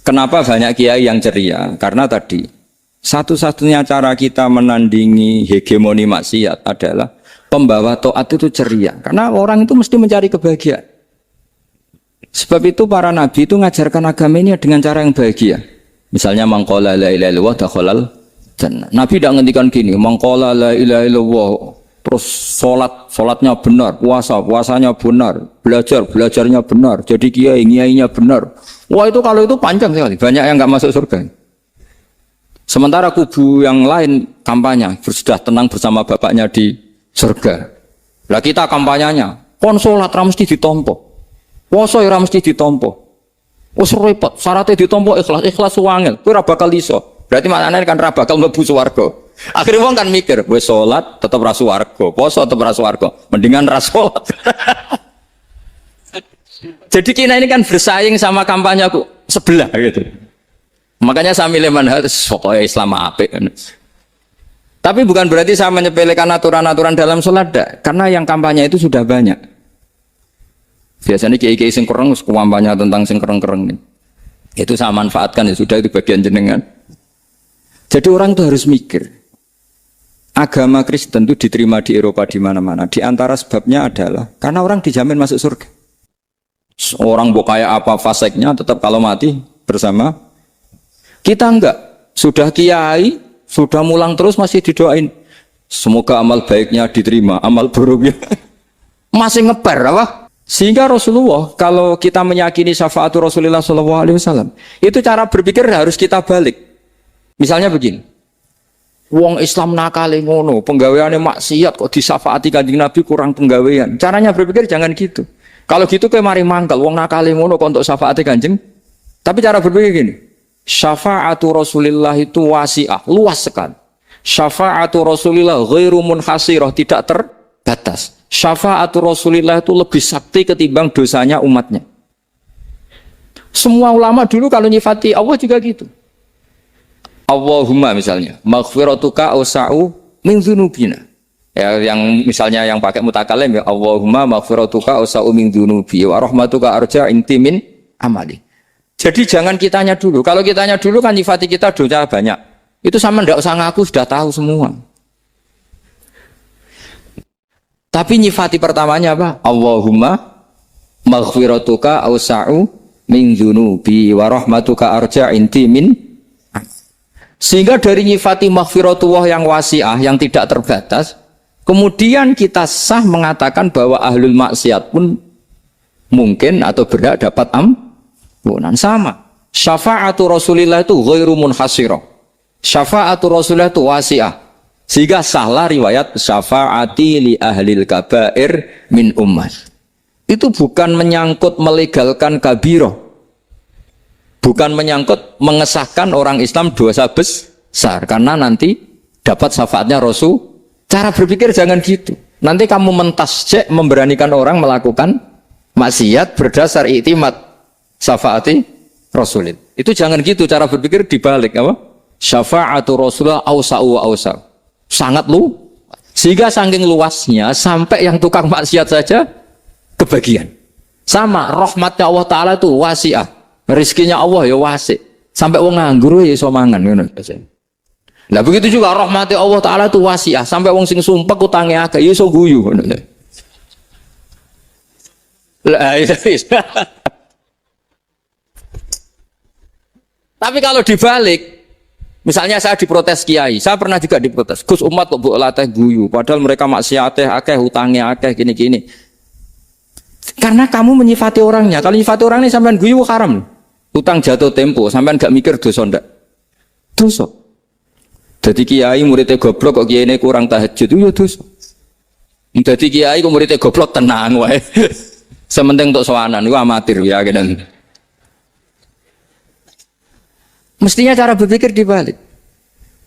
Kenapa banyak kiai yang ceria? Karena tadi satu-satunya cara kita menandingi hegemoni maksiat adalah pembawa taat itu ceria. Karena orang itu mesti mencari kebahagiaan. Sebab itu para nabi itu mengajarkan agama ini dengan cara yang bahagia. Misalnya mangqala la ilaha illallah dakhalal jannah. Nabi tidak ngendikan gini, mangqala la ilaha illallah terus sholatnya benar, puasanya benar, belajarnya benar, jadi kiainya benar. Wah itu kalau itu panjang sekali, banyak yang nggak masuk surga. Sementara kubu yang lain kampanye, sudah tenang bersama bapaknya di surga. Lah kita kampanyenya, kon sholat ra mesti ditompo, puasa ra mesti ditompo. Wes repot, syaratnya ditompo ikhlas wangel, kowe ra bakal iso. Berarti maknanya kan ra bakal mlebu swarga. Akhirnya wong kan mikir, wis salat tetep ra swarga, poso tetep ra swarga, mendingan ra salat. Jadi kita ini kan bersaing sama kampanye aku sebelah gitu. Makanya saya milih manhaj pokoknya Islam apik. Tapi bukan berarti saya menyepelekan aturan-aturan dalam salat, karena yang kampanye itu sudah banyak. Biasanya kiai-kiai sing kereng kampanye tentang sing kereng-kereng. Itu saya manfaatkan, ya sudah, itu bagian jenengan. Jadi orang itu harus mikir. Agama Kristen itu diterima di Eropa di mana-mana. Di antara sebabnya adalah karena orang dijamin masuk surga. Orang mau kayak apa faseknya tetap kalau mati bersama. Kita enggak. Sudah kiai, sudah mulang terus masih didoain. Semoga amal baiknya diterima, amal buruknya masih ngeper apa? Sehingga Rasulullah, kalau kita meyakini syafaatu Rasulullah SAW, itu cara berpikir harus kita balik. Misalnya begini. Wong Islam nakale ngono, penggaweane maksiat kok disyafaati Kanjeng Nabi kurang penggawean. Caranya berpikir jangan gitu. Kalau gitu kowe mari mangkel, wong nakale ngono kok untuk syafaati Kanjeng. Tapi cara berpikir gini. Syafaatu Rasulillah itu wasi'ah, luas sekali. Syafaatu Rasulillah ghairu munhasirah, tidak terbatas. Syafaatu Rasulillah itu lebih sakti ketimbang dosanya umatnya. Semua ulama dulu kalau nyifati Allah juga gitu. Allahumma misalnya, maghfiratuka awsa'u min dzunubina. Ya, yang misalnya yang pakai mutakalim ya, Allahumma maghfiratuka awsa'u min dzunubi wa rahmatuka arja inti min amali. Jadi jangan kitanya dulu. Kalau kitanya dulu kan nyifati kita dosa banyak. Itu sama ndak usah ngaku, sudah tahu semua. Tapi nyifati pertamanya apa? Allahumma maghfiratuka awsa'u min dzunubi wa rahmatuka arja inti min. Sehingga dari nyifati maghfiratullah yang wasi'ah, yang tidak terbatas, kemudian kita sah mengatakan bahwa ahlul maksiat pun mungkin atau berhak dapat ampunan. Sama. Syafa'atu Rasulillah itu ghairu munhasirah. Syafa'atu Rasulillah itu wasi'ah. Sehingga sahlah riwayat syafa'ati li ahlil kabair min ummah. Itu bukan menyangkut melegalkan kabirah. Bukan menyangkut mengesahkan orang Islam dosa besar, karena nanti dapat syafaatnya Rasul. Cara berpikir jangan gitu. Nanti kamu mentasjek memberanikan orang melakukan maksiat berdasar iktimat syafaati Rasulin. Itu jangan gitu, cara berpikir dibalik apa? Syafa'atu Rasulullah awsa'u wa awsa'u. Sangat lu. Sehingga saking luasnya sampai yang tukang maksiat saja kebagian. Sama rahmatnya Allah Ta'ala itu wasi'ah. Rizkinya Allah ya wasik. Sampai wong nganggur ya iso mangan ngono. Nah begitu juga rahmati Allah Ta'ala itu wasi'ah. Sampai wong sing sumpek utange akeh ya iso guyu ngono. Lah iya. Tapi kalau dibalik, misalnya saya diprotes kiai, saya pernah juga diprotes. Gus umat kok mbok latih guyu, padahal mereka maksiate akeh, utange akeh gini-gini. Karena kamu menyifati orangnya. Kalau menyifati orangnya sampean guyu haram. Utang jatuh tempo, sampean gak mikir dosa ndak? Dosa. Jadi kiai muridnya goblok kok kiai ini kurang tahajud itu ya dosa. Jadi kiai kok muridnya goblok tenang wae. Sementing untuk sowanan itu amatir ya gitu. Mestinya cara berpikir dibalik.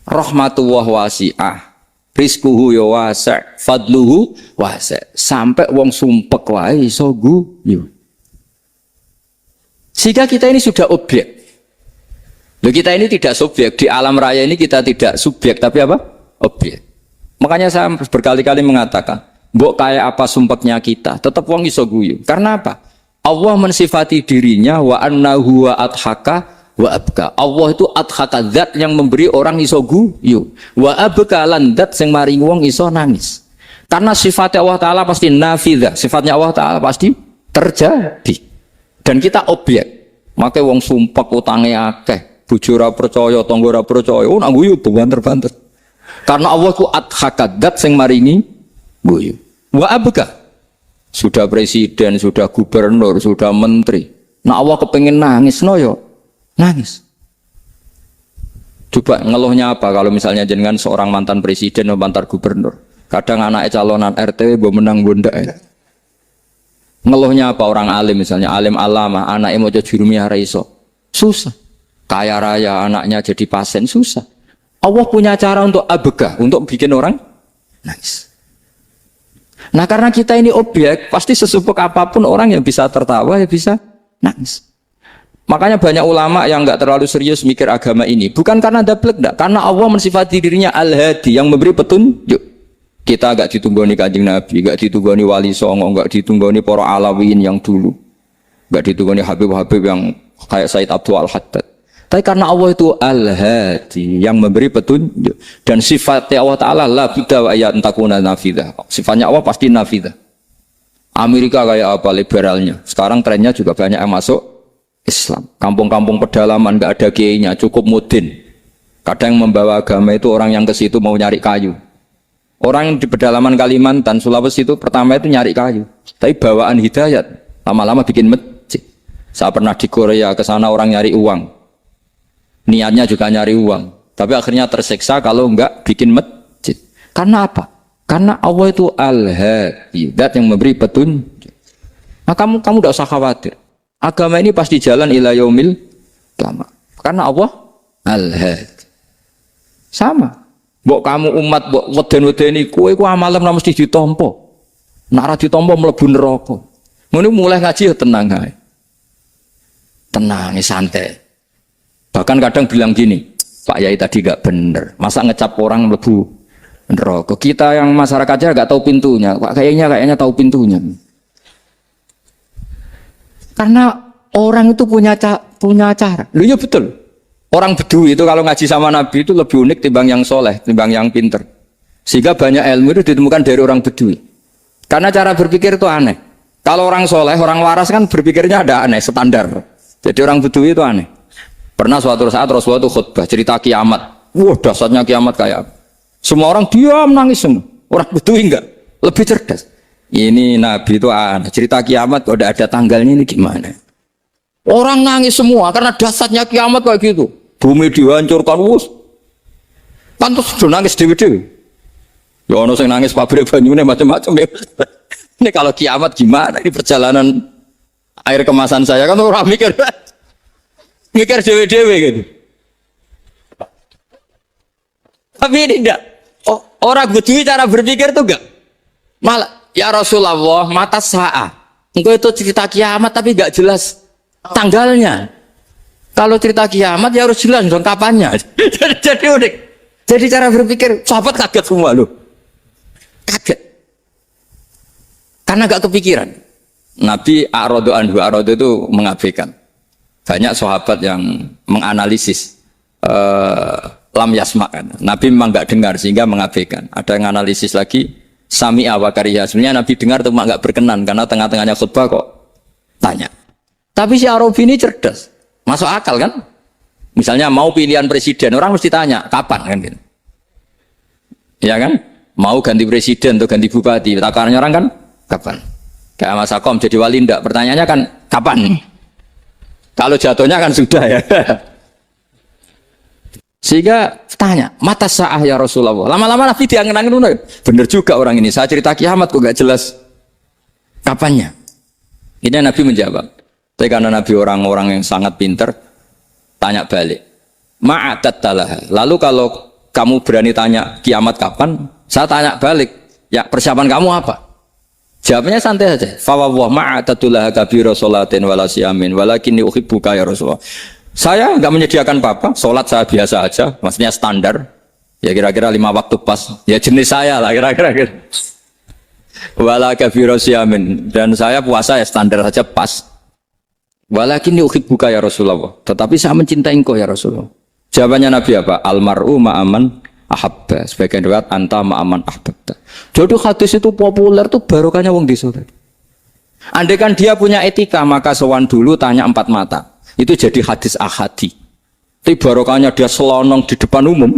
Rahmatullah wasi'ah. Rizkuhu ya wasi', fadluhu wasi'. Sampai wong sumpek wae iso guyu. Sehingga kita ini sudah objek. Loh, kita ini tidak subjek. Di alam raya ini kita tidak subjek, tapi apa? Objek. Makanya saya berkali-kali mengatakan, mbok kayak apa sumpeknya kita, tetap wong iso guyu. Karena apa? Allah mensifati dirinya wa annahu wa adhaka wa abka. Allah itu adhaka, zat yang memberi orang iso guyu. Wa abka lan zat sing maringi wong iso nangis. Karena sifatnya Allah Ta'ala pasti nafidah, sifatnya Allah Ta'ala pasti terjadi. Dan kita objek. Makanya wong sumpek utangnya akeh, bojo ora percaya, tangga ora percaya, oh nak guyu banter-banter. Karena Allah itu adhaka, zat sing maringi guyu. Wa abka. Sudah presiden, sudah gubernur, sudah menteri. Nah Allah kepengen nangis, no yo nangis. Coba ngeluhnya apa kalau misalnya jenengan seorang mantan presiden atau mantan gubernur. Kadang anaknya calonan RT mau menang bunda. Ngeluhnya apa orang alim misalnya, alim alama, anaknya mau jadi jurumiyah raiso. Susah. Kaya raya anaknya jadi pasien, susah. Allah punya cara untuk abegah, untuk bikin orang nangis. Nah karena kita ini objek, pasti sesupuk apapun orang yang bisa tertawa, ya bisa nangis. Makanya banyak ulama yang nggak terlalu serius mikir agama ini. Bukan karena dablek, enggak. Karena Allah mensifati dirinya Al-Hadi, yang memberi petunjuk. Kita nggak ditunggoni Kanjeng Nabi, nggak ditunggoni Wali Songo, nggak ditunggoni para Alawiyin yang dulu. Nggak ditunggoni Habib-Habib yang kayak Said Abdul Al-Haddad. Tapi karena Allah itu Al-Hadi, yang memberi petunjuk. Dan sifatnya Allah Ta'ala la bidda wa ayat takuna nafidah. Sifatnya Allah pasti nafidah. Amerika kayak apa liberalnya. Sekarang trennya juga banyak yang masuk Islam. Kampung-kampung pedalaman nggak ada kiainya, cukup mudin. Kadang yang membawa agama itu orang yang ke situ mau nyari kayu. Orang yang di pedalaman Kalimantan, Sulawesi itu pertama itu nyari kayu. Tapi bawaan hidayat, lama-lama bikin masjid. Saya pernah di Korea, ke sana orang nyari uang. Niatnya juga nyari uang, tapi akhirnya tersiksa kalau enggak bikin masjid. Karena apa? Karena Allah itu Al-Hadi, zat yang memberi petunjuk. Nah kamu tidak usah khawatir. Agama ini pasti jalan ila yaumil qiyamah. Karena Allah Al-Hadi. Sama. Mbok kamu umat mbok weden-wedeni kowe ku amalan ora mesti ditampa. Nek ora ditampa mlebu neraka. Ngono mulai ngaji ya tenang ae. Tenang, santai. Bahkan kadang bilang gini, Pak Yai tadi gak bener, masa ngecap orang lebu neraka. Kita yang masyarakatnya gak tahu pintunya, Pak kayaknya tahu pintunya. Karena orang itu punya cara. Loh ya betul. Orang Bedui itu kalau ngaji sama Nabi itu lebih unik timbang yang soleh, timbang yang pinter. Sehingga banyak ilmu itu ditemukan dari orang Bedui. Karena cara berpikir itu aneh. Kalau orang soleh, orang waras kan berpikirnya ada aneh, standar. Jadi orang Bedui itu aneh. Pernah suatu saat Rasulullah itu khutbah cerita kiamat. Wah dasarnya kiamat kayak apa? Semua orang diam nangis semua. Orang Bedui enggak, lebih cerdas. Ini Nabi itu cerita kiamat kalau ada tanggalnya ini gimana? Orang nangis semua karena dasarnya kiamat kayak gitu. Bumi dihancurkan wus. Pantas sudah nangis dewi-dewi. Ya ono sing nangis pabrik banyune macam-macam ya. Ini kalau kiamat gimana? Ini perjalanan air kemasan saya kan orang mikir. Mikir dewe-dewe gitu. Tapi ini enggak. Orang Bedui cara berpikir tuh enggak. Malah, ya Rasulullah, mata sa'ah. Engkau itu cerita kiamat tapi enggak jelas tanggalnya. Kalau cerita kiamat ya harus jelas dong kapannya. Jadi unik. Jadi cara berpikir, sahabat kaget semua loh. Kaget. Karena enggak kepikiran. Nabi A'radu anhu, A'radu itu mengabaikan. Banyak sahabat yang menganalisis lam yasma kan. Nabi memang nggak dengar sehingga mengabaikan. Ada yang analisis lagi sami'a wa kariha. Sebenarnya Nabi dengar cuma nggak berkenan karena tengah-tengahnya khutbah kok tanya. Tapi si Arabi ini cerdas, masuk akal kan? Misalnya mau pilihan presiden, orang mesti tanya kapan kan gitu. Ya kan? Mau ganti presiden atau ganti bupati, takarannya orang kan kapan? Kayak Mas Akom jadi wali ndak? Pertanyaannya kan kapan? Kalau jatuhnya kan sudah ya. Sehingga tanya, mata sa'ah ya Rasulullah. Lama-lama Nabi diangen-angen. Bener juga orang ini. Saya cerita kiamat kok gak jelas kapannya. Ini Nabi menjawab. Tapi karena Nabi orang-orang yang sangat pinter, tanya balik. Ma'adat talaha. Lalu kalau kamu berani tanya kiamat kapan, saya tanya balik. Ya persiapan kamu apa? Jawabnya santai saja. Fawwah ma'atatullaha kabira sholatin wala siyamin walakinni uhibbuka ya Rasulullah. Saya enggak menyediakan apa-apa, salat saya biasa aja, maksudnya standar. Ya kira-kira 5 waktu pas. Ya jenis saya lah kira-kira. Wala kabira siyamin dan saya puasa ya standar saja pas. Walakin uhibbuka ya Rasulullah. Tetapi saya mencintai engkau ya Rasulullah. Jawabannya Nabi apa? Almar'u ma'aman ahabba. Sebagian riwayat anta ma'aman ahbabta. Jadi hadis itu populer tuh barokahnya wong desa. Andai kan dia punya etika, maka sowan dulu tanya 4 mata. Itu jadi hadis ahadi. Tapi barokahnya dia selonong di depan umum.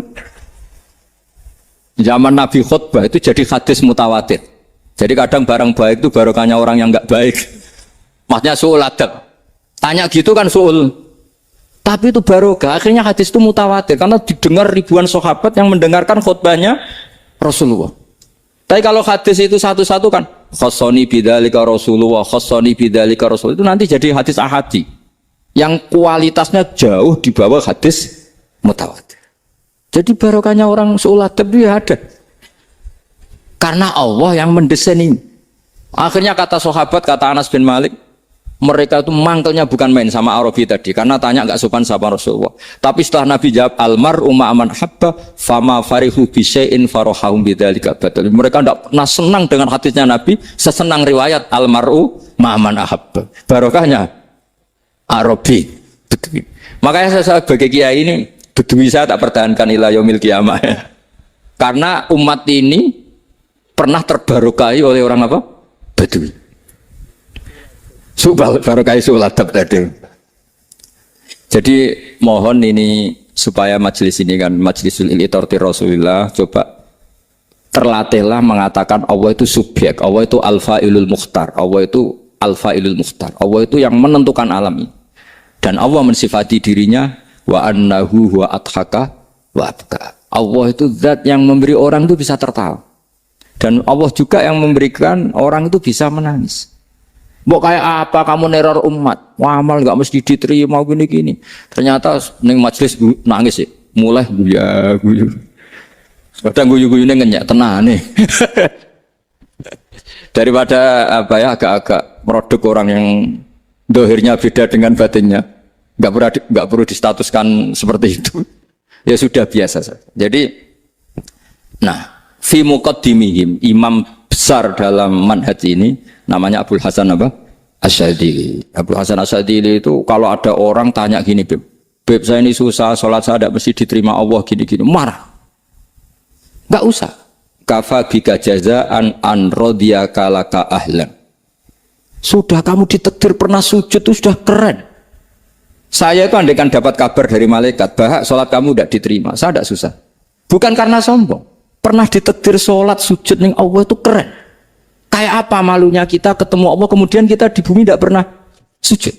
Zaman Nabi khutbah itu jadi hadis mutawatir. Jadi kadang barang baik itu barokahnya orang yang enggak baik. Maksudnya su'ul adab. Tanya gitu kan su'ul. Tapi itu barokah. Akhirnya hadis itu mutawatir. Karena didengar ribuan sahabat yang mendengarkan khutbahnya Rasulullah. Tapi kalau hadis itu satu-satu kan. Khossoni bidzalika Rasulullah. Khossoni bidzalika Rasulullah. Itu nanti jadi hadis ahadi. Yang kualitasnya jauh di bawah hadis mutawatir. Jadi barokahnya orang su'ul adab itu ya ada. Karena Allah yang mendesain ini. Akhirnya kata sahabat, kata Anas bin Malik, mereka itu mangkelnya bukan main sama Arabi tadi, karena tanya nggak sopan sama Rasulullah. Tapi setelah Nabi jawab almar'u ma'aman habba fama farihu bisyai'in farahahum bidzalika badal. Mereka tidak pernah senang dengan hadisnya Nabi sesenang riwayat almar'u ma'aman habba. Barokahnya Arabi. Makanya saya sebagai kiai ini bedui saya tak pertahankan ila yaumil qiyamah. Karena umat ini pernah terbarokahi oleh orang apa? Bedui. Subal barokai suladab tadi. Jadi mohon ini supaya majelis ini kan majlisul iltorti Rasulullah, coba terlatihlah mengatakan Allah itu subjek, Allah itu al-fa'ilul mukhtar, Allah itu al-fa'ilul mukhtar, Allah itu yang menentukan alam ini. Dan Allah mensifati dirinya wa annahu huwa adhaka wa abka. Allah itu zat yang memberi orang itu bisa tertawa. Dan Allah juga yang memberikan orang itu bisa menangis. Mbok kayak apa kamu neror umat, amal nggak mesti diterima gini-gini. Ternyata neng majelis nangis ya, mulai guyu. Kadang guyu-guyune ngenyak tenan nih. Daripada apa ya agak-agak merodok orang yang dohirnya beda dengan batinnya, nggak perlu distatuskan seperti itu. Ya sudah biasa saja. Jadi, nah, fi muqaddimihim, imam besar dalam manhaj ini namanya Abul Hasan apa? Asyadili. Abul Hasan Asyadili itu kalau ada orang tanya gini, Beb saya ini susah, sholat saya tidak mesti diterima Allah gini-gini, marah. Enggak usah. Kafa bika jazaan an radiyaka laka ahlan. Sudah kamu ditakdir pernah sujud itu sudah keren. Saya itu andaikan dapat kabar dari malaikat bahwa sholat kamu tidak diterima, saya tidak susah. Bukan karena sombong. Pernah ditakdir sholat sujud ning Allah itu keren. Kayak apa malunya kita ketemu Allah kemudian kita di bumi tidak pernah sujud.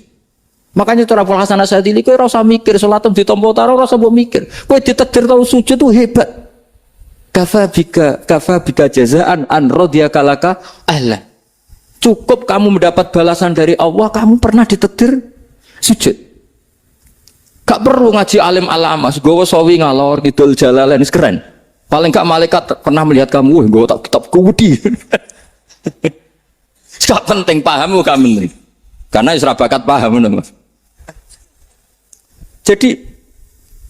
Makanya cara Abul Hasan Asyadili kowe ora usah mikir salat ditampa utara ora usah mbok mikir. Kowe ditakdir tahu sujud itu hebat. Kafa bika jazaan an radiyaka laka ahla. Cukup kamu mendapat balasan dari Allah, kamu pernah ditakdir sujud. Gak perlu ngaji alim alama, gowo sawi ngalor kidul jalalain keren. Paling gak malaikat pernah melihat kamu, gowo tak kitab kuwedi. Gak penting pahamu kamu nih. Karena isra bakat paham Mas. Jadi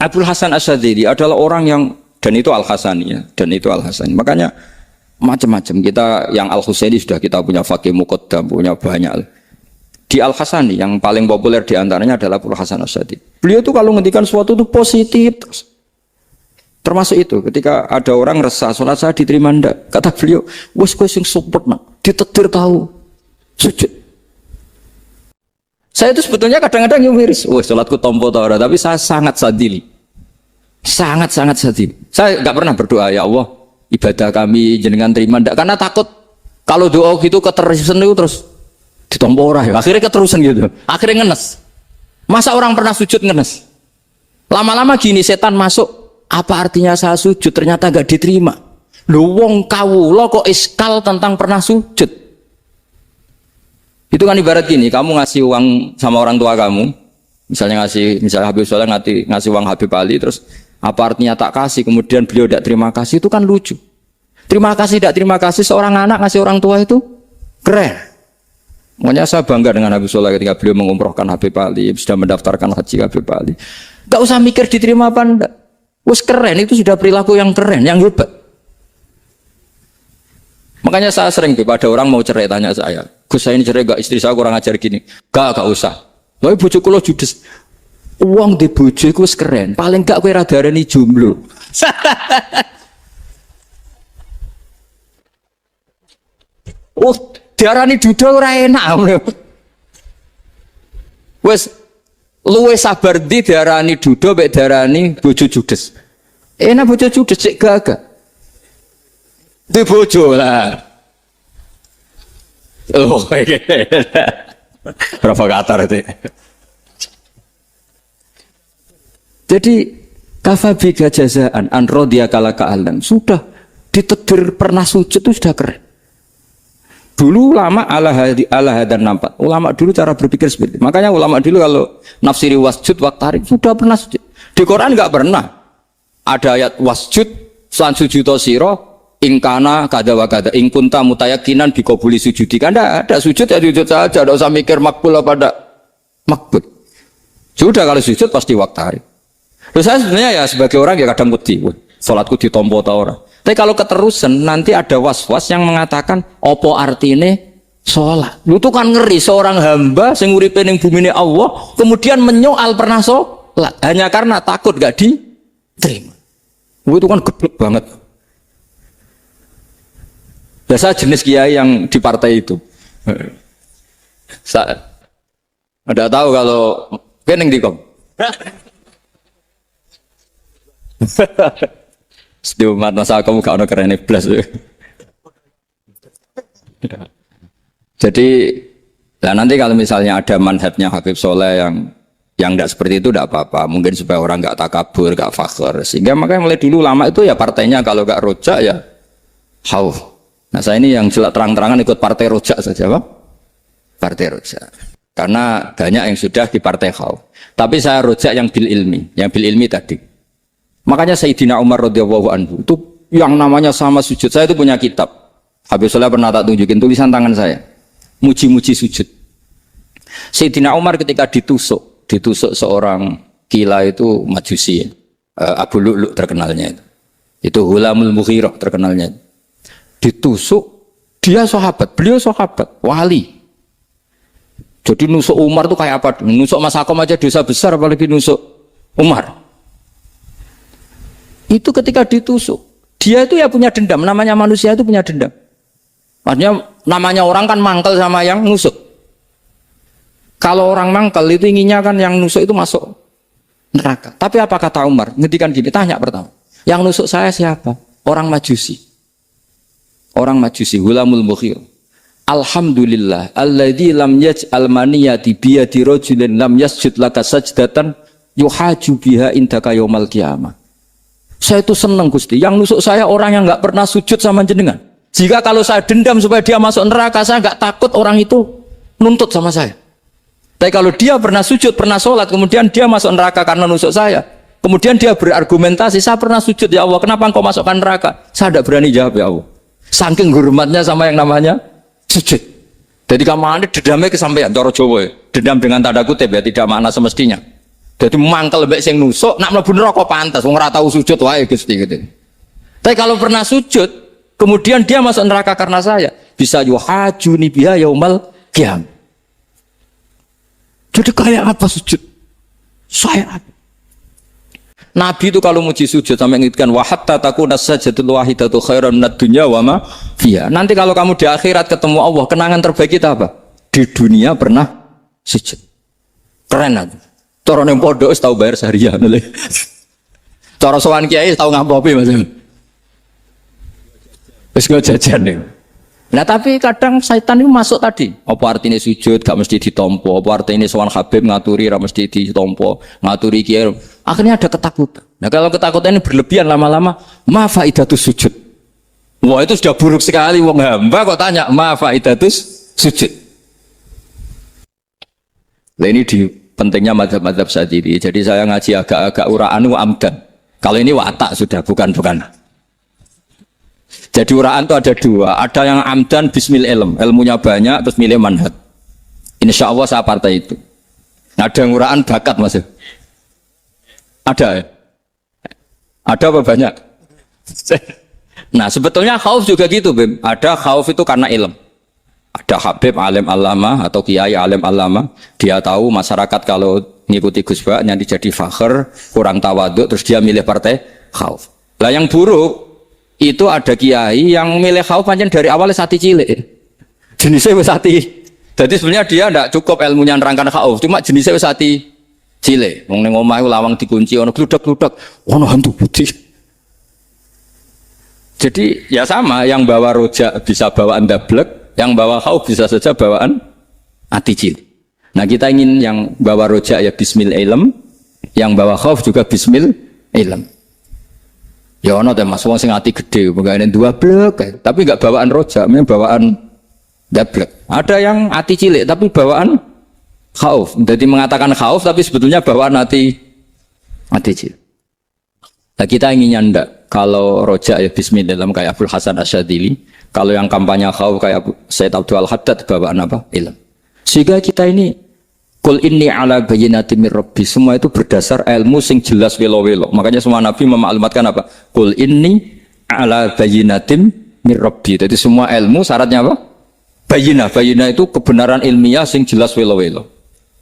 Abul Hasan Asyadili adalah orang yang dan itu Al-Hasani ya, dan itu Al-Hasani. Makanya macam-macam kita yang Al-Husaini sudah kita punya Faqih Muqaddam, punya banyak. Di Al-Hasani yang paling populer diantaranya adalah Abul Hasan Asyadili. Beliau tuh kalau ngendikan sesuatu itu positif terus. Termasuk itu ketika ada orang resah sholat saya diterima ndak, kata beliau wes kowe sing support nak ditakdir tahu sujud. Saya itu sebetulnya kadang-kadang miris, wes sholatku tompo ta ora, tapi saya sangat sadili, sangat sadili. Saya nggak pernah berdoa ya Allah ibadah kami jenengan terima ndak, karena takut kalau doa gitu keterusan itu terus ditompo ora ya, akhirnya keterusan gitu, akhirnya ngenes. Masa orang pernah sujud ngenes? Lama-lama gini setan masuk. Apa artinya saya sujud ternyata gak diterima? Lu wong kawula kok iskal tentang pernah sujud. Itu kan ibarat gini, kamu ngasih uang sama orang tua kamu, misalnya Habib Soleh ngasih uang Habib Ali, terus apa artinya tak kasih, kemudian beliau tidak terima kasih, itu kan lucu. Terima kasih tidak terima kasih seorang anak ngasih orang tua itu keren. Makanya saya bangga dengan Habib Soleh ketika beliau mengumrohkan Habib Ali, sudah mendaftarkan haji Habib Ali. Gak usah mikir diterima apa enggak. Wes keren, itu sudah perilaku yang keren, yang hebat. Makanya saya sering ada orang mau cerai tanya saya, Gus saya ini cerai gak, istri saya kurang ajar gini. Gak usah. Lha bojo kula judes. Uang di bojo iku wis keren. Paling gak kowe ra darani jomblo. Oh, diarani duda ora enak. Wes luwe sabar ndi diarani duda mek diarani bojo judes. Enak bojo judes cek gagah. Di bojo lah. Oh, provokator itu. Jadi kafabika jazaan an rodiya kala ka'alan. Sudah ditedir pernah sujud itu sudah keren. Dulu ulama ala hadan nampak. Ulama dulu cara berpikir seperti itu. Makanya ulama dulu kalau nafsiri wasjud waktarik sudah pernah sujud. Di Quran enggak pernah ada ayat wasjud san sujudo siro ingkana kada wa kada ingkunta mutayakinan bikobuli sujudi. Kan ada sujud ya sujud saja, tidak usah mikir makbul apa tidak makbul. Sudah kalau sujud pasti waktarik. Terus saya sebenarnya ya sebagai orang ya kadang wedi, sholatku ditompo atau orang. Tapi kalau keterusan nanti ada was-was yang mengatakan opo artine sholat. Lu tuh kan ngeri seorang hamba sing uripe ning bumine Allah kemudian menyoal pernah sholat hanya karena takut gak diterima. Lu itu kan geblek banget. Biasa jenis kiai yang di partai itu. Saya ada tahu kalau keneng dikom. Setiap masa kamu gak ada keren plus. Jadi, nah nanti kalau misalnya ada manhajnya Habib Soleh yang tidak seperti itu tidak apa-apa. Mungkin supaya orang nggak takabur, nggak fakir. Sehingga makanya mulai dulu lama itu ya partainya kalau nggak rojak ya hauf. Nah saya ini yang jelas terang-terangan ikut partai rojak saja, Pak. Partai rojak. Karena banyak yang sudah di partai hauf. Tapi saya rojak yang bil ilmi tadi. Makanya Sayyidina Umar radhiyallahu anhu itu yang namanya sama sujud. Saya itu punya kitab. Habib Soleh pernah tak tunjukin tulisan tangan saya. Muji-muji sujud. Sayyidina Umar ketika ditusuk seorang gila itu Majusi. Abu Lu'lu' terkenalnya itu. Itu Hulamul Mughirah terkenalnya. Ditusuk, dia sahabat, beliau sahabat, wali. Jadi nusuk Umar itu kayak apa? Nusuk Mas Akom aja dosa besar apalagi nusuk Umar. Itu ketika ditusuk, dia itu ya punya dendam, namanya manusia itu punya dendam. Artinya namanya orang kan mangkel sama yang nusuk. Kalau orang mangkel itu inginnya kan yang nusuk itu masuk neraka. Tapi apa kata Umar? Ngendikan gini, tanya pertama. Yang nusuk saya siapa? Orang Majusi. Orang Majusi, Hulamul Mughirah. Alhamdulillah, alladzi lam yaj'al maniyati biyadi rajulin lam yasjud laka sajdatan yuhaju biha indaka yaumal qiyamah. Saya itu senang Gusti, yang nusuk saya orang yang nggak pernah sujud sama jenengan. Jika kalau saya dendam supaya dia masuk neraka, saya nggak takut orang itu nuntut sama saya. Tapi kalau dia pernah sujud, pernah sholat, kemudian dia masuk neraka karena nusuk saya, kemudian dia berargumentasi, saya pernah sujud ya Allah, kenapa engkau masukkan neraka? Saya tidak berani jawab ya Allah. Saking hormatnya sama yang namanya sujud. Jadi kamu dendamnya kesampaian, cara Jawa ya. Dendam dengan tanda kutip ya, tidak makna semestinya. Jadi mangkel mbek sing nusuk, nak mlebu neraka pantas, wong ora tau sujud wae Gusti gitu. Tapi kalau pernah sujud, kemudian dia masuk neraka karena saya, bisa yuhajuni biha yaumal qiyam. Jadi kayak apa sujud? Saya Nabi itu kalau muji sujud sampai mengingatkan wa hatta takuna sajdatul wahidatu khairan minad dunya wa ma fiha. Nanti kalau kamu di akhirat ketemu Allah, kenangan terbaik kita apa? Di dunia pernah sujud. Keren aja. Cara nang pondok wis tau bayar seharian lho. Cara sowan kiai tau ngampopi Mas. Wis go jajan nih. Nah tapi kadang syaitan itu masuk tadi. Apa artinya sujud gak mesti ditompo, apa artinya sowan Habib ngaturi ra mesti ditompo, ngaturi kiai. Akhirnya ada ketakutan. Nah kalau ketakutan ini berlebihan lama-lama, ma faidatus sujud. Wah itu sudah buruk sekali wong hamba kok tanya ma faidatus sujud. Nah ini di pentingnya mazhab-mazhab Syadzili. Jadi saya ngaji agak-agak uraan wa amdan. Kalau ini watak sudah bukan. Jadi uraan itu ada dua. Ada yang amdan bismil ilm, ilmunya banyak terus milih manhaj. Insya Allah saya partai itu. Ada yang uraan bakat Mas. Ada ya? Ada apa banyak? Nah sebetulnya khauf juga gitu Bim. Ada khauf itu karena ilm. Ada Habib alim alama atau kiai alim alama, dia tahu masyarakat kalau ngikuti Gus Bak nanti jadi fakir, kurang tawaduk, terus dia milih partai khauf. Lah yang buruk itu ada kiai yang milih khauf pancen dari awal sati cilik. Jenisnya wis sati. Jadi sebenarnya dia tidak cukup ilmunya nerangkan khauf, cuma jenisnya wis sati cilik. Wong ning omah lawang dikunci ono gludak-gludak, ono hantu putih. Jadi ya sama, yang bawa rojak bisa bawaan dablek, yang bawa khauf bisa saja bawaan ati cilik. Nah kita ingin yang bawa rojak ya bismil ilm, yang bawa khauf juga bismil ilm. Ya ono teh Mas wong sing ati gede, pegawene dua blek, tapi enggak bawaan rojak, memang bawaan dablek. Ada yang ati cilik tapi bawaan khauf. Jadi mengatakan khauf tapi sebetulnya bawaan ati cilik. Nah kita inginnya ndak. Kalau rojak ya bismillah kayak Abdul Hasan Asyadili, kalau yang kampanye khauf kayak Said Abdul Haddad bawaan apa? Ilm. Sehingga kita ini kul inni ala bayyinatin mir rabbi, semua itu berdasar ilmu sing jelas welo-welo. Makanya semua nabi memaklumatkan apa? Kul inni ala bayyinatin mir rabbi. Jadi semua ilmu syaratnya apa? Bayyinah itu kebenaran ilmiah sing jelas welo-welo.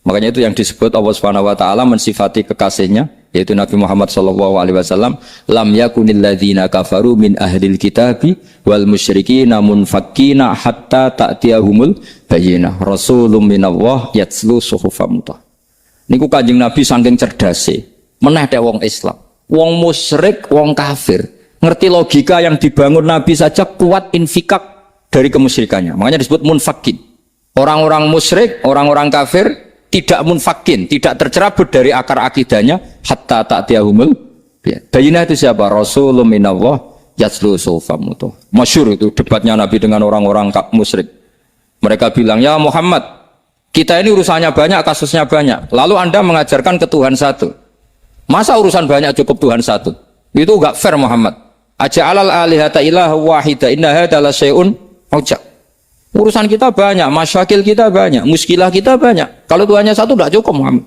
Makanya itu yang disebut Allah Subhanahu wa taala mensifati kekasihnya yaitu Nabi Muhammad sallallahu alaihi wasallam, lam yakunil ladzina kafaru min ahlil kitabi wal musyrikina munfakkina hatta ta'tiyahumul bayyinah rasulun minallah yatslu suhufam mutah. Niku Kanjeng Nabi saking cerdase meneh tek wong Islam, wong musyrik, wong kafir ngerti logika yang dibangun Nabi saja kuat infikak dari kemusyrikannya. Makanya disebut munfakin. Orang-orang musyrik, orang-orang kafir tidak munfakin, tidak tercerabut dari akar akidahnya hatta ta'tiyahumul bayyinah. Itu siapa? Rasulun minallah yatslu suhufam mutah. Masyhur itu debatnya Nabi dengan orang-orang musyrik. Mereka bilang, "Ya Muhammad, kita ini urusannya banyak, kasusnya banyak. Lalu Anda mengajarkan ke Tuhan satu. Masa urusan banyak cukup Tuhan satu? Itu enggak fair Muhammad. Aja'alal alihata ilaha wahida inna hadza la syai'un ujab." Urusan kita banyak, masyakil kita banyak, muskilah kita banyak. Kalau Tuhannya satu tidak cukup Muhammad.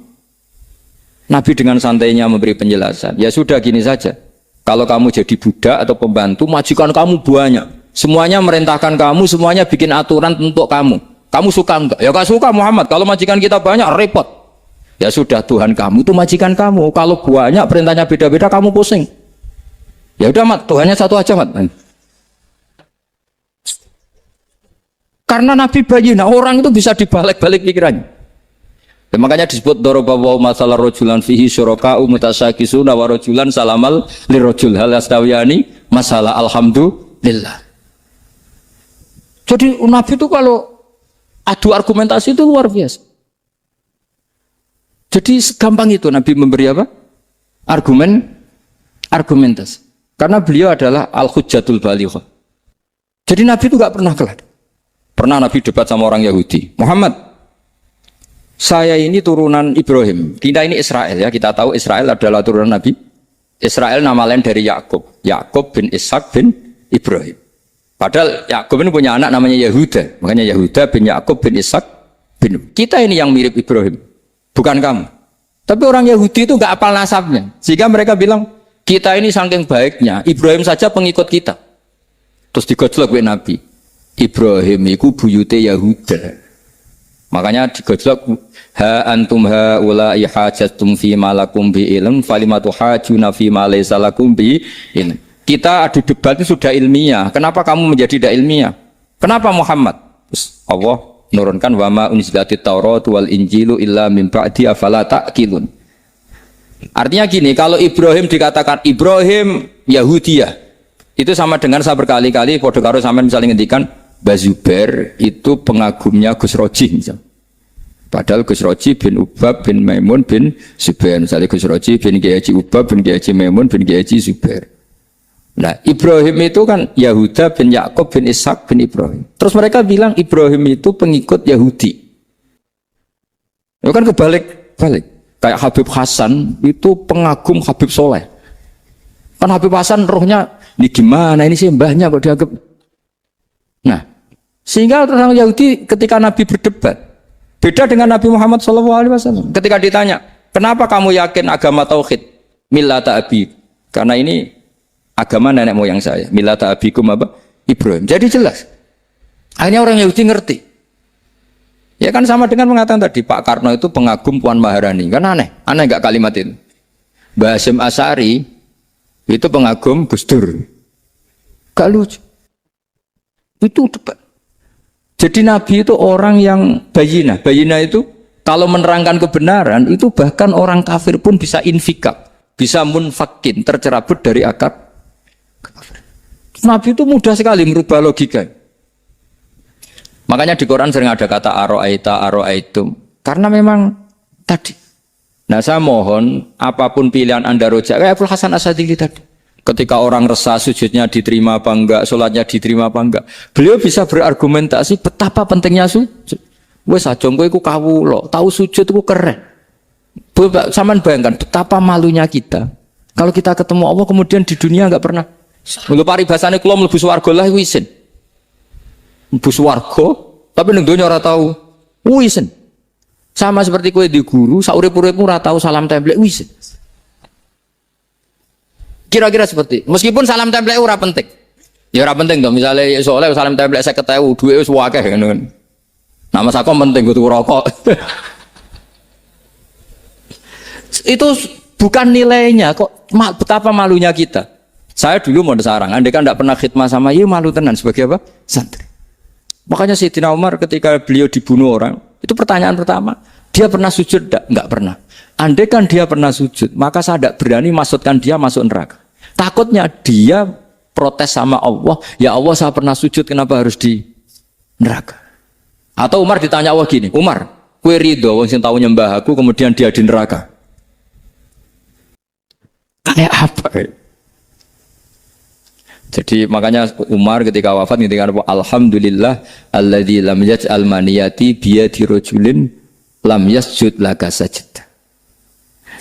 Nabi dengan santainya memberi penjelasan. Ya sudah gini saja. Kalau kamu jadi budak atau pembantu, majikan kamu banyak. Semuanya merintahkan kamu, semuanya bikin aturan untuk kamu. Kamu suka enggak? Ya enggak suka Muhammad. Kalau majikan kita banyak, repot. Ya sudah, Tuhan kamu itu majikan kamu. Kalau banyak perintahnya beda-beda, kamu pusing. Ya udah Mat, Tuhannya satu aja Mat. Karena Nabi bayyinah, orang itu bisa dibalik-balik pikirannya. Ya, makanya disebut daraballahu masalah rajulan fihi syuraka'u mutasyakisuna wa rajulan salamal lirajul hal yastawiyani masalah alhamdulillah. Jadi Nabi itu kalau adu argumentasi itu luar biasa. Jadi segampang itu Nabi memberi apa? Argumentasi. Karena beliau adalah al-hujjatul balighah. Jadi Nabi itu enggak pernah kalah. Pernah Nabi debat sama orang Yahudi. Muhammad, saya ini turunan Ibrahim. Kita ini Israel ya. Kita tahu Israel adalah turunan Nabi. Israel nama lain dari Yakub. Yakub bin Ishak bin Ibrahim. Padahal Yakub ini punya anak namanya Yahuda. Makanya Yahuda bin Yakub bin Ishak bin. Kita ini yang mirip Ibrahim. Bukan kamu. Tapi orang Yahudi itu nggak apal nasabnya. Sehingga mereka bilang, kita ini saking baiknya. Ibrahim saja pengikut kita. Terus digojlok oleh Nabi. Ibrahim iku buyute Yahuda. Makanya digojlok ha antum ha ulai hajatum fi malakum bi ilm falimatu hajuna fi ma laysa lakum bi ilm. Kita adu debat itu sudah ilmiah. Kenapa kamu menjadi tidak ilmiah? Kenapa Muhammad? Terus Allah menurunkan wa ma unzilatit Taurat wal Injilu illa min ba'di afala ta'qilun. Artinya gini, kalau Ibrahim dikatakan Ibrahim Yahudiyah, itu sama dengan saya berkali-kali podo karo sampean misalnya ngendikan Bazubair itu pengagumnya Gus Roji misalnya. Padahal Gus Roji bin Ubab bin Maimun bin Zubair. Misalnya Gus Roji bin Kiai Haji Ubab bin Kiai Haji Maimun bin Kiai Haji Zubair. Nah Ibrahim itu kan Yahuda bin Yakub bin Ishak bin Ibrahim. Terus mereka bilang Ibrahim itu pengikut Yahudi. Itu kan kebalik-balik. Kayak Habib Hasan itu pengagum Habib Soleh. Kan Habib Hasan rohnya ini gimana ini sih mbahnya kok dianggap. Nah, sehingga orang Yahudi ketika Nabi berdebat beda dengan Nabi Muhammad SAW. Ketika ditanya, kenapa kamu yakin agama tauhid? Millata abi. Karena ini agama nenek moyang saya. Millata abikum apa? Ibrahim. Jadi jelas. Akhirnya orang Yahudi ngerti. Ya kan sama dengan mengatakan tadi Pak Karno itu pengagum Puan Maharani. Kan aneh enggak kalimat itu? Mbah Hasyim Asy'ari itu pengagum Gus Dur. Gak lucu. Itu debat. Jadi Nabi itu orang yang bayina. Bayina itu kalau menerangkan kebenaran itu bahkan orang kafir pun bisa infikak, bisa munfakin, tercerabut dari akar. Nabi itu mudah sekali merubah logika. Makanya di Quran sering ada kata aro'aitum. Karena memang tadi. Nah saya mohon apapun pilihan Anda rojak, kayak Abul Hasan Asy'adzili tadi. Ketika orang resah sujudnya diterima apa enggak, sholatnya diterima apa enggak, beliau bisa berargumentasi betapa pentingnya sujud. Wes aja kowe iku kawula, tahu sujud iku keren. Saman bayangkan betapa malunya kita. Kalau kita ketemu Allah kemudian di dunia enggak pernah. Lho paribasane kula mlebu swarga lah wisin. Mlebu swarga, tapi ning donya ora tahu wisin. Sama seperti kowe di guru, saurip-uripmu ora tahu salam templek wisin. Kira-kira seperti, meskipun salam templek ora penting. Ya ora penting to, misale soleh salam templek 50.000, duwe wis akeh ngono kan. Nama sakom penting kudu rokok. Itu bukan nilainya kok, betapa malunya kita. Saya dulu mau sarang, andai kan tidak pernah khidmah sama ya malu tenan sebagai apa? Santri. Makanya Sayyidina Umar ketika beliau dibunuh orang, itu pertanyaan pertama, dia pernah sujud enggak? Enggak pernah. Andai kan dia pernah sujud, maka saya tidak berani masukkan dia masuk neraka. Takutnya dia protes sama Allah, ya Allah saya pernah sujud, kenapa harus di neraka? Atau Umar ditanya Allah gini, Umar, kue ridho wong sing tahu nyembah aku, kemudian dia di neraka. Kayak apa? Jadi makanya Umar ketika wafat ketika alhamdulillah alladzi lam yaj'al maniyati biyadi rajulin lam yasjud laka sajdah.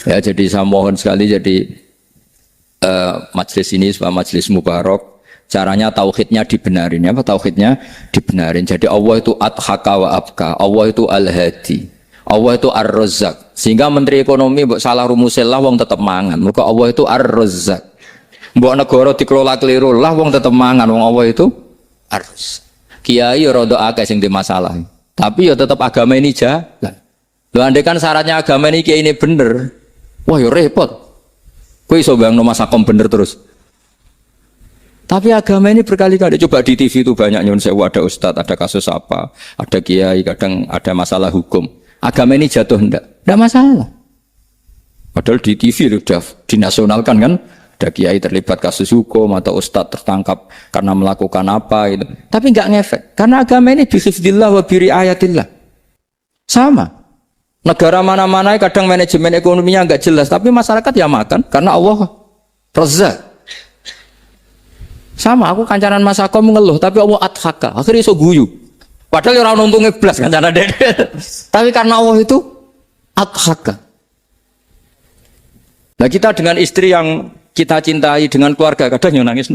Ya jadi saya mohon sekali jadi majelis ini sebuah majelis mubarak, caranya tauhidnya dibenarin ya, apa tauhidnya dibenarin. Jadi Allah itu adhaka wa abka, Allah itu al-hadi, Allah itu ar-razzaq. Sehingga menteri ekonomi mbok salah rumusillah wong tetep mangan. Mergo Allah itu ar-razzaq. Mbok negara dikelola keliru lah wong tetep mangan, wong Allah itu ar-razzaq. Kiai rada akeh sing di masalah. Tapi ya tetep agama ini jalan. Lho andai kan syaratnya agama ini kiai ini bener, wah ya repot. Kowe iso bayangno masakom bener terus. Tapi agama ini berkali-kali coba di TV itu banyak nyun sewu, ada ustadz, ada kasus apa, ada kiai, kadang ada masalah hukum. Agama ini jatuh enggak masalah. Padahal di TV sudah dinasionalkan kan, ada kiai terlibat kasus hukum atau ustadz tertangkap karena melakukan apa itu. Tapi enggak ngefek karena agama ini bihifdzillah wa biriayatillah. Sama. Negara mana-mana kadang manajemen ekonominya enggak jelas, tapi masyarakat ya makan karena Allah Razzaq. Sama, aku kancanan masakom mengeluh, tapi Allah adhaka, akhirnya iso guyu. Padahal orang untungnya blas kancanan dede. Tapi karena Allah itu adhaka. Nah kita dengan istri yang kita cintai, dengan keluarga kadang yang nangis.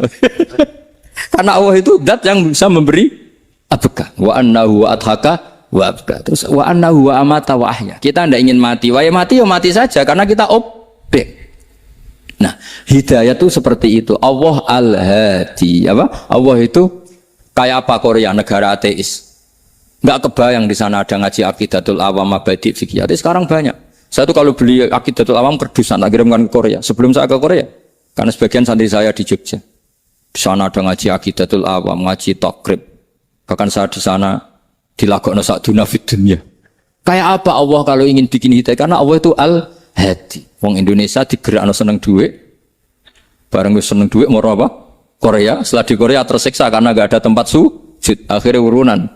Karena Allah itu zat yang bisa memberi abka. Wa annahu wa adhaka wa abka. Terus wa annahu wa amata wa ahya. Kita tidak ingin mati, wa ya mati saja karena kita objek. Nah, hidayah itu seperti itu. Allah al-hadi, apa? Allah itu kayak apa Korea, negara ateis. Enggak kebayang di sana ada ngaji Aqidatul Awam, Mabadi' Fikih. Sekarang banyak. Saya tuh kalau beli Aqidatul Awam kerdusan, tak kirimkan ke Korea. Sebelum saya ke Korea, karena sebagian santri saya di Jogja. Di sana ada ngaji Aqidatul Awam, ngaji Takrib. Bahkan saya di sana dilakokno sakduna fid dunya. Kayak apa Allah kalau ingin bikin hidayah? Karena Allah itu al-hadi. Wong Indonesia digerakno seneng duit, bareng wis seneng duit mau apa? Korea. Setelah di Korea tersiksa karena gak ada tempat sujud, akhirnya urunan.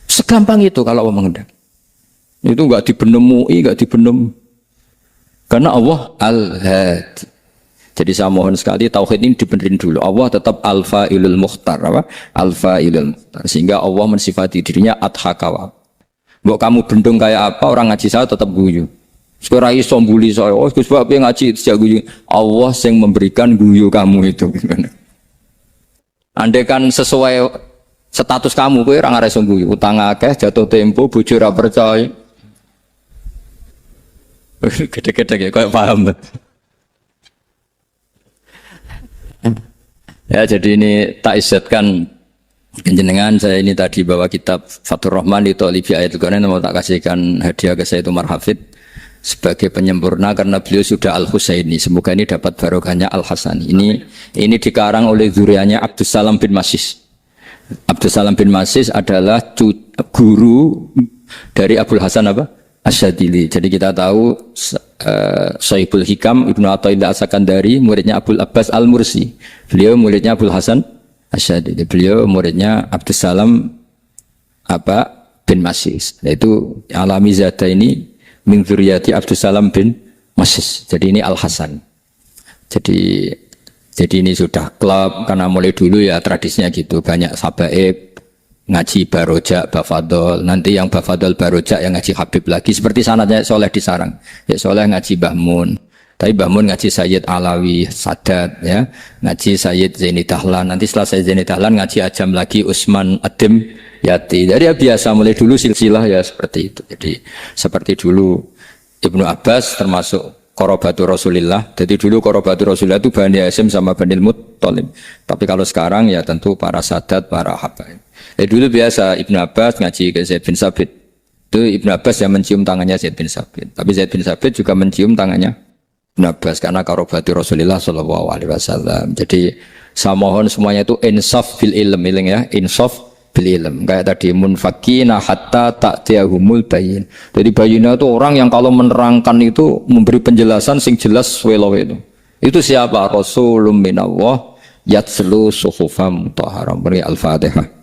Segampang itu kalau Allah mengendaki. Itu gak dibenem MUI, gak dibenem. Karena Allah al-hadi. Jadi saya mohon sekali tauhid ini dibenerin dulu. Allah tetap al-fa'ilul mukhtar, apa? Al-fa'ilul mukhtar. Sehingga Allah mensifati dirinya adhaka. Mbok kamu bendung kayak apa, orang ngaji saya tetap guyu. Sekarang iso mbuli saya, oh Gus Bapak ngaji sejak guyu. Allah yang memberikan guyu kamu itu. Andai kan sesuai status kamu, kowe ora ngarep guyu. Utang akeh, jatuh tempo, bojo ora percaya. Gede-gede ya, kayak paham. Ya jadi ini tak izzatkan Jenengan saya ini tadi bawa kitab Fathur Rahman di Thalibi Ayatul Quran, mau tak kasihkan hadiah ke saya itu Umar Hafid sebagai penyempurna karena beliau sudah Al-Husaini. Semoga ini dapat barokahnya Al-Hasani. Ini dikarang oleh zurianya Abdus Salam bin Masis. Abdus Salam bin Masis adalah guru dari Abul Hasan apa? Asyadili. Jadi kita tahu Sahibul Hikam Ibnu Athaillah As-Sakandari muridnya Abul Abbas Al-Mursi. Beliau muridnya Abul Hasan Asyadili. Beliau muridnya Abdus Salam bin Masis. Yaitu Alami Zada ini min dzurriyyati Abdus Salam bin Masis. Jadi ini Al-Hasan. Jadi ini sudah klub karena mulai dulu ya tradisinya gitu, banyak sabaib ngaji barojak, bafadol, nanti yang bafadol barojak yang ngaji Habib lagi seperti sanadnya Soleh di Sarang. Ya Soleh ngaji Mbah Mun. Tapi Mbah Mun ngaji Sayyid Alawi Sadat ya, ngaji Sayyid Zaini Dahlan. Nanti setelah Sayyid Zaini Dahlan ngaji Ajam lagi Usman Adim Yati. Jadi ya biasa mulai dulu silsilah ya seperti itu. Jadi seperti dulu Ibnu Abbas termasuk Qorobatu Rasulillah. Jadi dulu Qorobatu Rasulillah itu Bani Hasyim sama Bani Muttalib. Tapi kalau sekarang ya tentu para sadat, para habaib. Dulu biasa Ibnu Abbas ngaji ke Zaid bin Sabit. Itu Ibnu Abbas yang mencium tangannya Zaid bin Sabit. Tapi Zaid bin Sabit juga mencium tangannya Ibnu Abbas karena Qorobatu Rasulillah sallallahu alaihi wasallam. Jadi saya mohon semuanya itu insaf bil ilm ya, insaf ilm. Kayak tadi munfakina hatta ta'tiyahumul bayin. Jadi bayina itu orang yang kalau menerangkan itu memberi penjelasan sing jelas welo itu. Itu siapa? Rasulun minallah yatslu suhufam mutahharam. Beri Al-Fatihah.